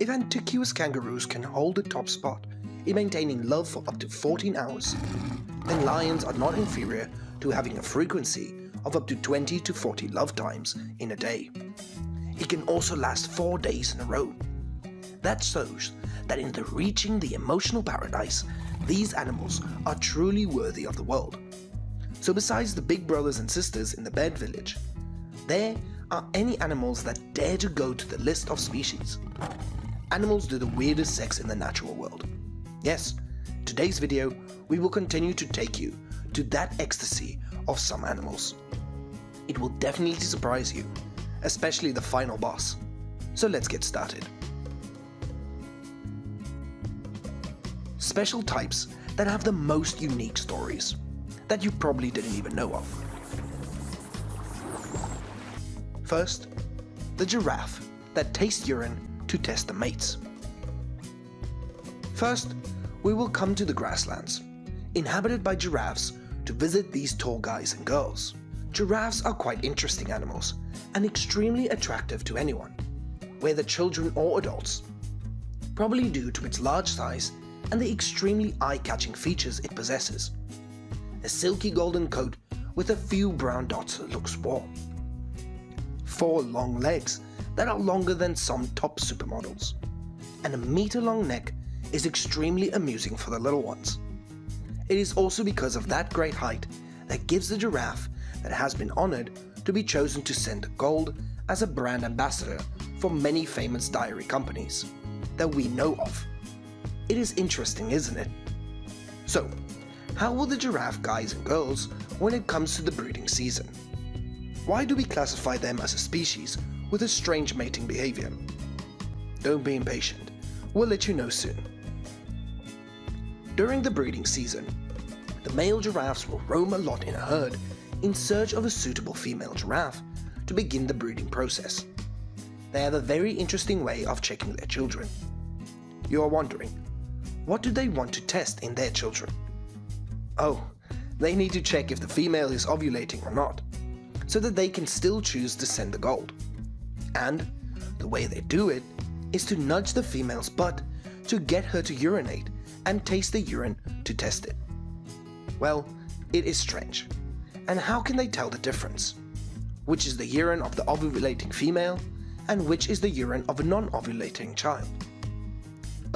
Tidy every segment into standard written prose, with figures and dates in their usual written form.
If Antiquus kangaroos can hold the top spot in maintaining love for up to 14 hours, then lions are not inferior to having a frequency of up to 20 to 40 love times in a day. It can also last 4 days in a row. That shows that in reaching the emotional paradise, these animals are truly worthy of the world. So besides the big brothers and sisters in the bird village, there are any animals that dare to go to the list of species. Animals do the weirdest sex in the natural world. Yes, today's video we will continue to take you to that ecstasy of some animals. It will definitely surprise you, especially the final boss. So let's get started. Special types that have the most unique stories that you probably didn't even know of. First, the giraffe that tastes urine to test the mates. First, we will come to the grasslands, inhabited by giraffes, to visit these tall guys and girls. Giraffes are quite interesting animals and extremely attractive to anyone, whether children or adults, probably due to its large size and the extremely eye-catching features it possesses. A silky golden coat with a few brown dots that looks warm. 4 long legs that are longer than some top supermodels. And a meter-long neck is extremely amusing for the little ones. It is also because of that great height that gives the giraffe that has been honored to be chosen to send gold as a brand ambassador for many famous dairy companies that we know of. It is interesting, isn't it? So, how will the giraffe guys and girls when it comes to the breeding season? Why do we classify them as a species with a strange mating behavior? Don't be impatient, we'll let you know soon. During the breeding season, the male giraffes will roam a lot in a herd in search of a suitable female giraffe to begin the breeding process. They have a very interesting way of checking their children. You are wondering, what do they want to test in their children? Oh, they need to check if the female is ovulating or not, so that they can still choose to send the gold. And the way they do it is to nudge the female's butt to get her to urinate and taste the urine to test it. Well, it is strange. And how can they tell the difference? Which is the urine of the ovulating female and which is the urine of a non-ovulating child?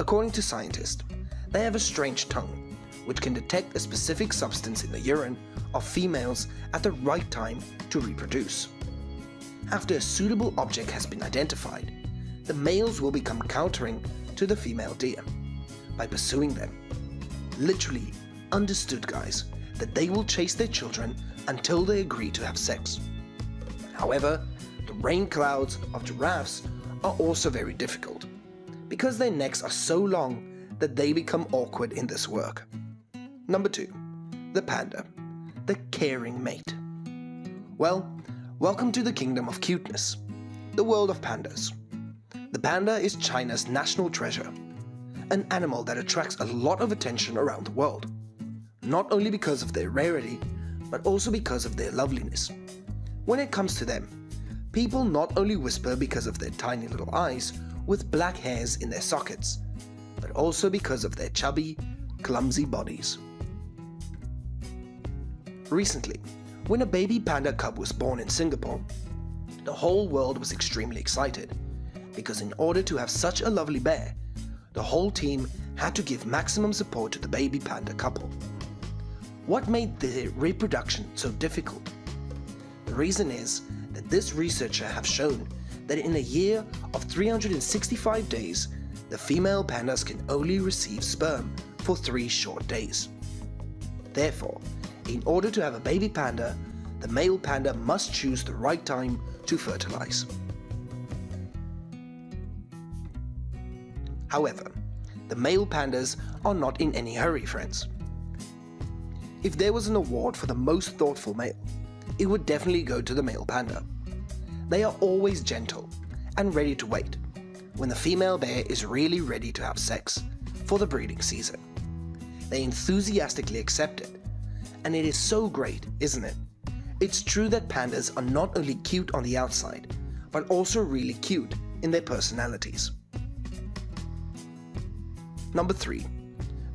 According to scientists, they have a strange tongue which can detect a specific substance in the urine of females at the right time to reproduce. After a suitable object has been identified, the males will become countering to the female deer by pursuing them. Literally, understood guys, that they will chase their children until they agree to have sex. However, the rain clouds of giraffes are also very difficult, because their necks are so long that they become awkward in this work. Number 2. The panda, the caring mate. Well, welcome to the kingdom of cuteness, the world of pandas. The panda is China's national treasure, an animal that attracts a lot of attention around the world, not only because of their rarity, but also because of their loveliness. When it comes to them, people not only whisper because of their tiny little eyes with black hairs in their sockets, but also because of their chubby, clumsy bodies. Recently, when a baby panda cub was born in Singapore, the whole world was extremely excited, because in order to have such a lovely bear, the whole team had to give maximum support to the baby panda couple. What made their reproduction so difficult? The reason is that this researcher have shown that in a year of 365 days, the female pandas can only receive sperm for 3 short days. Therefore, in order to have a baby panda, the male panda must choose the right time to fertilize. However, the male pandas are not in any hurry, friends. If there was an award for the most thoughtful male, it would definitely go to the male panda. They are always gentle and ready to wait when the female bear is really ready to have sex for the breeding season. They enthusiastically accept it, and it is so great, isn't it? It's true that pandas are not only cute on the outside, but also really cute in their personalities. Number 3.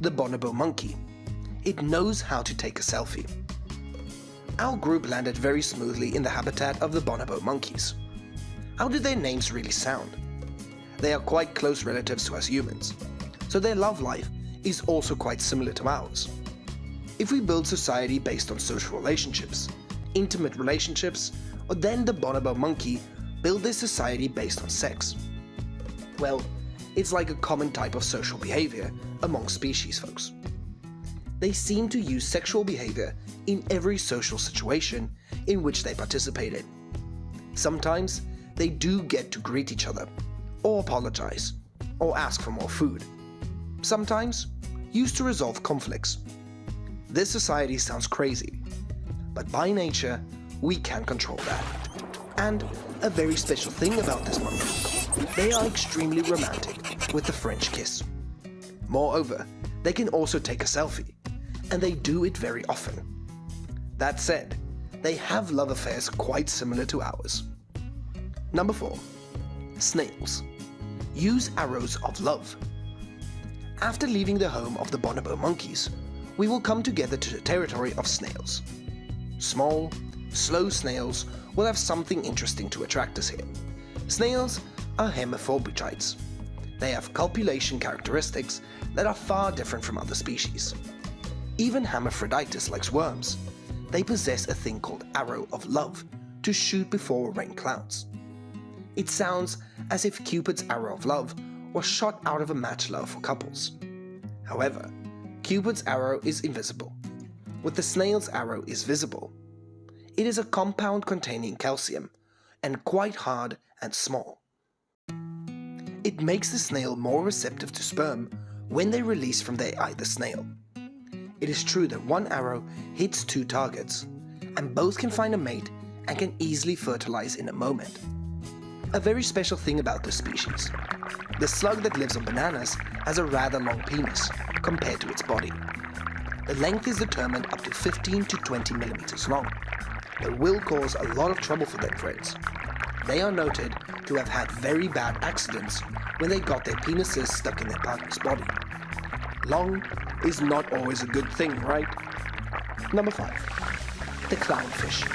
The bonobo monkey. It knows how to take a selfie. Our group landed very smoothly in the habitat of the bonobo monkeys. How do their names really sound? They are quite close relatives to us humans, so their love life is also quite similar to ours. If we build society based on social relationships, intimate relationships, or then the bonobo monkey build their society based on sex. Well, it's like a common type of social behavior among species, folks. They seem to use sexual behavior in every social situation in which they participate in. Sometimes they do get to greet each other, or apologize, or ask for more food. Sometimes used to resolve conflicts. This society sounds crazy, but by nature, we can control that. And a very special thing about this monkey, they are extremely romantic with the French kiss. Moreover, they can also take a selfie, and they do it very often. That said, they have love affairs quite similar to ours. Number 4. Snails. Use arrows of love. After leaving the home of the bonobo monkeys, we will come together to the territory of snails. Small, slow snails will have something interesting to attract us here. Snails are hermaphrodites. They have copulation characteristics that are far different from other species. Even Hermaphroditus likes worms. They possess a thing called arrow of love to shoot before rain clouds. It sounds as if Cupid's arrow of love was shot out of a match love for couples. However, Cupid's arrow is invisible, with the snail's arrow is visible. It is a compound containing calcium and quite hard and small. It makes the snail more receptive to sperm when they release from their either snail. It is true that one arrow hits 2 targets, and both can find a mate and can easily fertilize in a moment. A very special thing about this species, the slug that lives on bananas has a rather long penis compared to its body. The length is determined up to 15 to 20 millimeters long. It will cause a lot of trouble for them friends. They are noted to have had very bad accidents when they got their penises stuck in their partner's body. Long is not always a good thing, right? Number 5. The clownfish.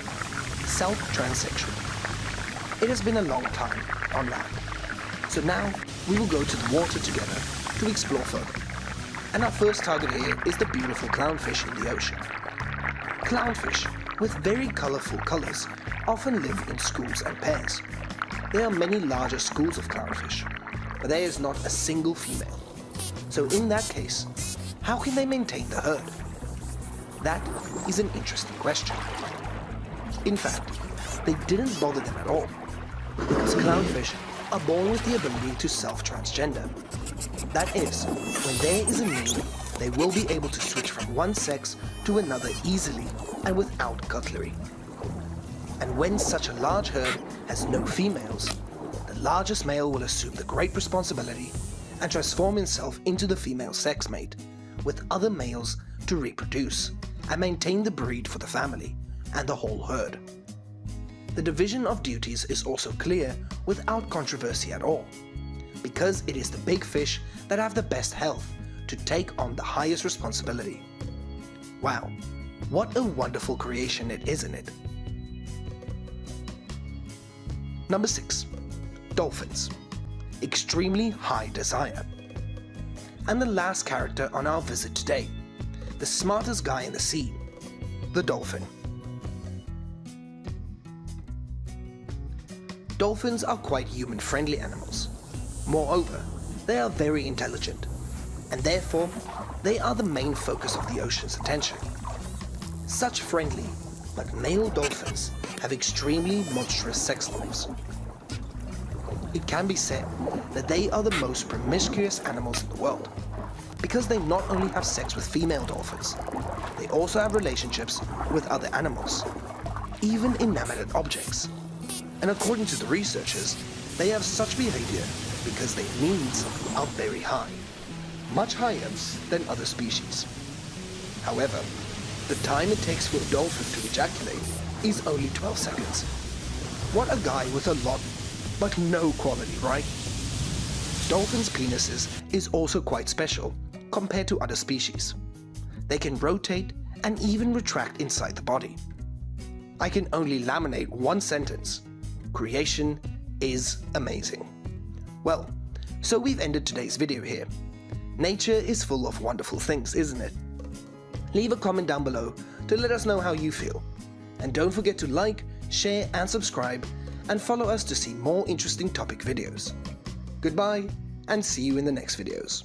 Self-transsexual. It has been a long time on land, so now we will go to the water together to explore further. And our first target here is the beautiful clownfish in the ocean. Clownfish, with very colorful colors, often live in schools and pairs. There are many larger schools of clownfish, but there is not a single female. So in that case, how can they maintain the herd? That is an interesting question. In fact, they didn't bother them at all, because clownfish are born with the ability to self-transgender. That is, when there is a need, they will be able to switch from one sex to another easily and without cutlery. And when such a large herd has no females, the largest male will assume the great responsibility and transform himself into the female sex mate, with other males to reproduce and maintain the breed for the family and the whole herd. The division of duties is also clear without controversy at all, because it is the big fish that have the best health to take on the highest responsibility. Wow, what a wonderful creation it is, isn't it? Number 6. Dolphins. Extremely high desire. And the last character on our visit today, the smartest guy in the sea, the dolphin. Dolphins are quite human-friendly animals. Moreover, they are very intelligent, and therefore, they are the main focus of the ocean's attention. Such friendly, but male dolphins have extremely monstrous sex lives. It can be said that they are the most promiscuous animals in the world, because they not only have sex with female dolphins, they also have relationships with other animals, even inanimate objects. And according to the researchers, they have such behavior because their needs are very high, much higher than other species. However, the time it takes for a dolphin to ejaculate is only 12 seconds. What a guy with a lot, but no quality, right? dolphins' penises is also quite special compared to other species. They can rotate and even retract inside the body. I can only laminate one sentence: creation is amazing. Well, so we've ended today's video here. Nature is full of wonderful things, isn't it? Leave a comment down below to let us know how you feel. And don't forget to like, share and subscribe, and follow us to see more interesting topic videos. Goodbye, and see you in the next videos.